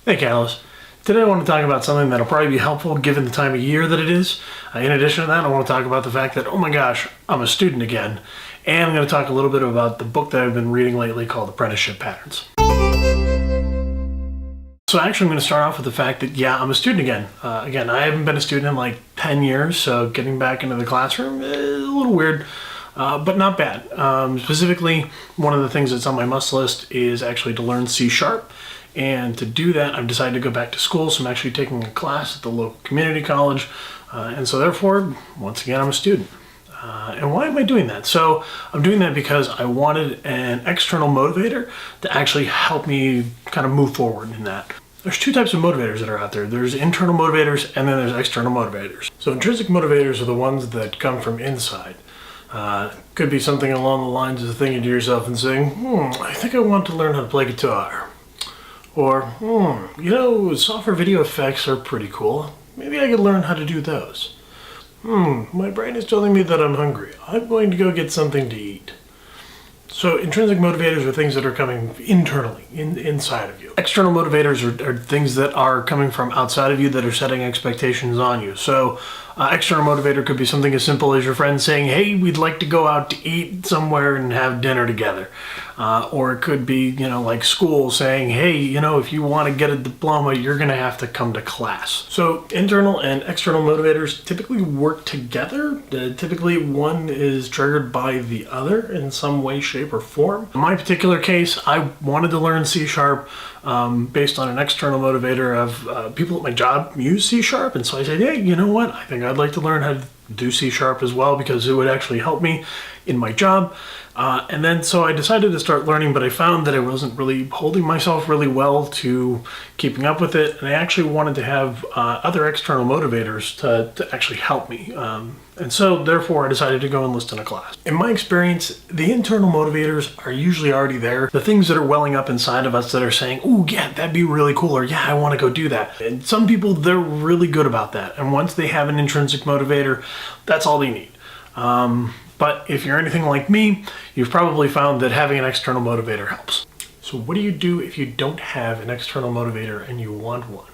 Hey, Catalyst. Today I want to talk about something that'll probably be helpful given the time of year that it is. In addition to that, I want to talk about the fact that, oh my gosh, I'm a student again. And I'm going to talk a little bit about the book that I've been reading lately called Apprenticeship Patterns. So actually I'm going to start off with the fact that, yeah, I'm a student again. Again, I haven't been a student in like 10 years, so getting back into the classroom is a little weird. But not bad. Specifically, one of the things that's on my must list is actually to learn C#. And to do that, I've decided to go back to school. So I'm actually taking a class at the local community college. And so therefore, once again, I'm a student. And why am I doing that? So I'm doing that because I wanted an external motivator to actually help me kind of move forward in that. There's two types of motivators that are out there. There's internal motivators and then there's external motivators. So intrinsic motivators are the ones that come from inside. Could be something along the lines of thinking to yourself and saying, I think I want to learn how to play guitar. Or, software video effects are pretty cool. Maybe I could learn how to do those. My brain is telling me that I'm hungry. I'm going to go get something to eat. So intrinsic motivators are things that are coming internally, inside of you. External motivators are things that are coming from outside of you that are setting expectations on you. So external motivator could be something as simple as your friend saying, hey, we'd like to go out to eat somewhere and have dinner together. Or it could be, like school saying, hey, if you want to get a diploma, you're going to have to come to class. So internal and external motivators typically work together. Typically one is triggered by the other in some way, shape, or form. In my particular case, I wanted to learn C# based on an external motivator of people at my job use C#. And so I said, hey, you know what? I think I'd like to learn how to do C# as well because it would actually help me in my job. And then so I decided to start learning, but I found that I wasn't really holding myself really well to keeping up with it. And I actually wanted to have other external motivators to actually help me. And so therefore I decided to go enlist in a class. In my experience, the internal motivators are usually already there. The things that are welling up inside of us that are saying, oh yeah, that'd be really cool. Or yeah, I want to go do that. And some people, they're really good about that. And once they have an intrinsic motivator, that's all they need. But if you're anything like me, you've probably found that having an external motivator helps. So what do you do if you don't have an external motivator and you want one?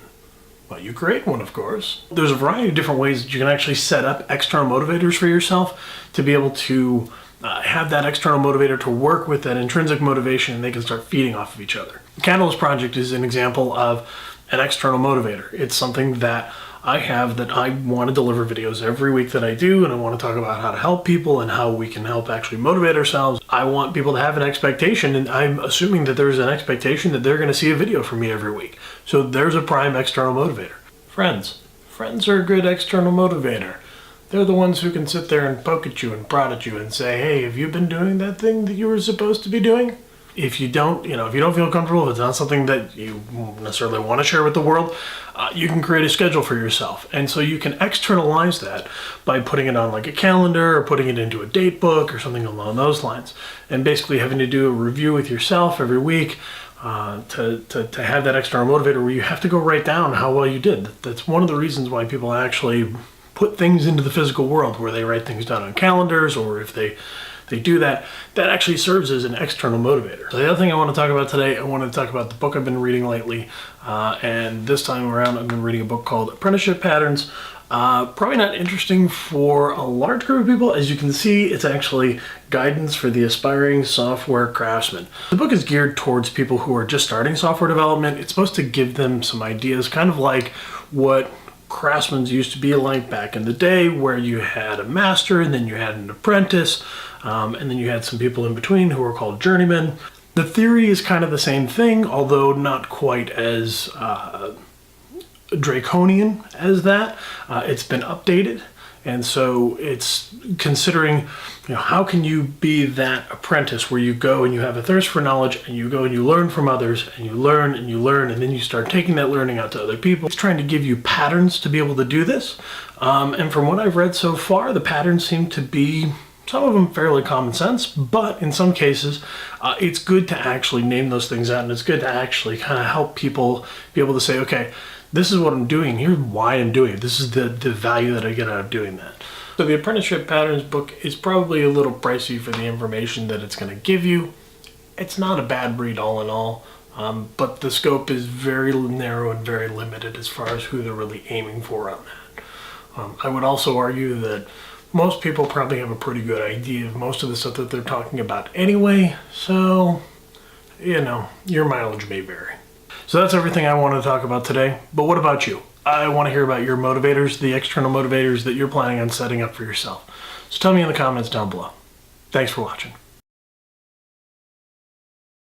Well, you create one, of course. There's a variety of different ways that you can actually set up external motivators for yourself to be able to have that external motivator to work with that intrinsic motivation, and they can start feeding off of each other. The Catalyst Project is an example of an external motivator. It's something that I have that I want to deliver videos every week that I do, and I want to talk about how to help people and how we can help actually motivate ourselves. I want people to have an expectation, and I'm assuming that there's an expectation that they're going to see a video from me every week. So there's a prime external motivator. Friends. Friends are a good external motivator. They're the ones who can sit there and poke at you and prod at you and say, hey, have you been doing that thing that you were supposed to be doing? If you don't, if you don't feel comfortable, if it's not something that you necessarily want to share with the world, you can create a schedule for yourself. And so you can externalize that by putting it on like a calendar or putting it into a date book or something along those lines. And basically having to do a review with yourself every week to have that external motivator where you have to go write down how well you did. That's one of the reasons why people actually put things into the physical world, where they write things down on calendars, or if they do that actually serves as an external motivator. So the other thing I want to talk about today, I want to talk about the book I've been reading lately. And this time around, I've been reading a book called Apprenticeship Patterns. Probably not interesting for a large group of people. As you can see, it's actually guidance for the aspiring software craftsman. The book is geared towards people who are just starting software development. It's supposed to give them some ideas, kind of like what craftsmen used to be like back in the day, where you had a master and then you had an apprentice, and then you had some people in between who were called journeymen. The theory is kind of the same thing, although not quite as draconian as that. It's been updated, and so it's considering, how can you be that apprentice where you go and you have a thirst for knowledge and you go and you learn from others and you learn and you learn, and then you start taking that learning out to other people. It's trying to give you patterns to be able to do this. And from what I've read so far, the patterns seem to be, some of them fairly common sense, but in some cases, it's good to actually name those things out, and it's good to actually kind of help people be able to say, okay, this is what I'm doing, here's why I'm doing it, this is the value that I get out of doing that. So the Apprenticeship Patterns book is probably a little pricey for the information that it's going to give you. It's not a bad read all in all. But the scope is very narrow and very limited as far as who they're really aiming for on that. I would also argue that most people probably have a pretty good idea of most of the stuff that they're talking about anyway, so, your mileage may vary. So that's everything I want to talk about today, but what about you? I want to hear about your motivators, the external motivators that you're planning on setting up for yourself. So tell me in the comments down below. Thanks for watching.